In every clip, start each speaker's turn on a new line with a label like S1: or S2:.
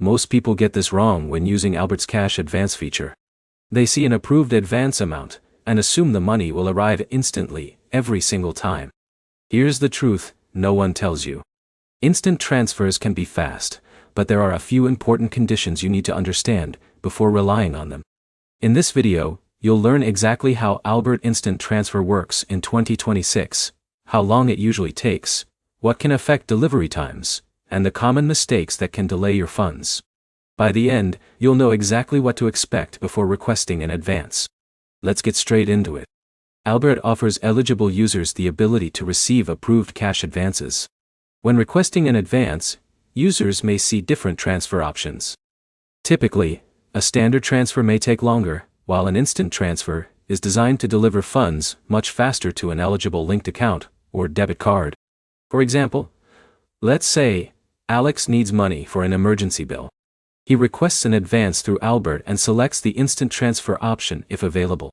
S1: Most people get this wrong when using Albert's cash advance feature. They see an approved advance amount and assume the money will arrive instantly, every single time. Here's the truth no one tells you. Instant transfers can be fast, but there are a few important conditions you need to understand before relying on them. In this video, you'll learn exactly how Albert Instant Transfer works in 2026, how long it usually takes, what can affect delivery times, and the common mistakes that can delay your funds. By the end, you'll know exactly what to expect before requesting an advance. Let's get straight into it. Albert offers eligible users the ability to receive approved cash advances. When requesting an advance, users may see different transfer options. Typically, a standard transfer may take longer, while an instant transfer is designed to deliver funds much faster to an eligible linked account or debit card. For example, let's say Alex needs money for an emergency bill. He requests an advance through Albert and selects the instant transfer option if available.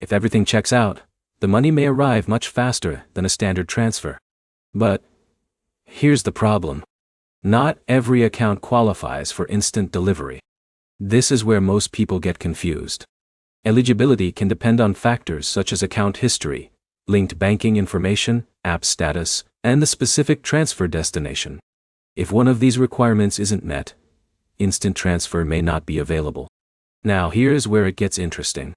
S1: If everything checks out, the money may arrive much faster than a standard transfer. But here's the problem. Not every account qualifies for instant delivery. This is where most people get confused. Eligibility can depend on factors such as account history, linked banking information, app status, and the specific transfer destination. If one of these requirements isn't met, instant transfer may not be available. Now here's where it gets interesting.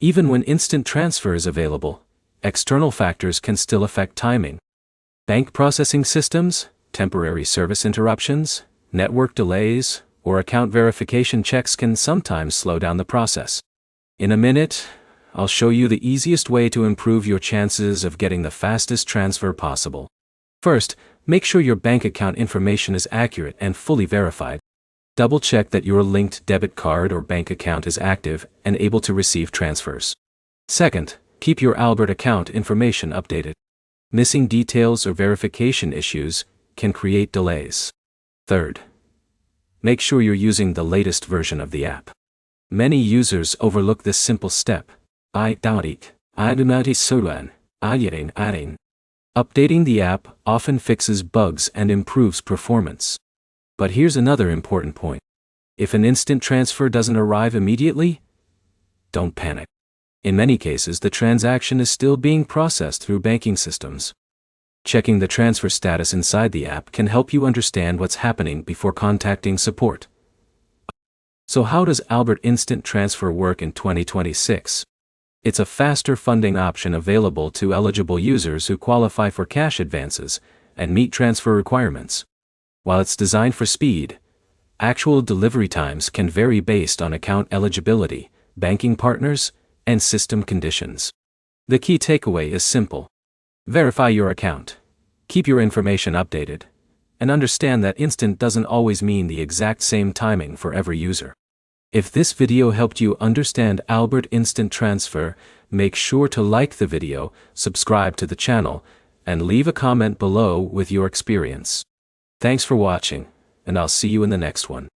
S1: Even when instant transfer is available, external factors can still affect timing. Bank processing systems, temporary service interruptions, network delays, or account verification checks can sometimes slow down the process. In a minute, I'll show you the easiest way to improve your chances of getting the fastest transfer possible. First, make sure your bank account information is accurate and fully verified. Double-check that your linked debit card or bank account is active and able to receive transfers. Second, keep your Albert account information updated. Missing details or verification issues can create delays. Third, make sure you're using the latest version of the app. Many users overlook this simple step. Updating the app often fixes bugs and improves performance. But here's another important point. If an instant transfer doesn't arrive immediately, don't panic. In many cases, the transaction is still being processed through banking systems. Checking the transfer status inside the app can help you understand what's happening before contacting support. So how does Albert Instant Transfer work in 2026? It's a faster funding option available to eligible users who qualify for cash advances and meet transfer requirements. While it's designed for speed, actual delivery times can vary based on account eligibility, banking partners, and system conditions. The key takeaway is simple. Verify your account, keep your information updated, and understand that instant doesn't always mean the exact same timing for every user. If this video helped you understand Albert Instant Transfer, make sure to like the video, subscribe to the channel, and leave a comment below with your experience. Thanks for watching, and I'll see you in the next one.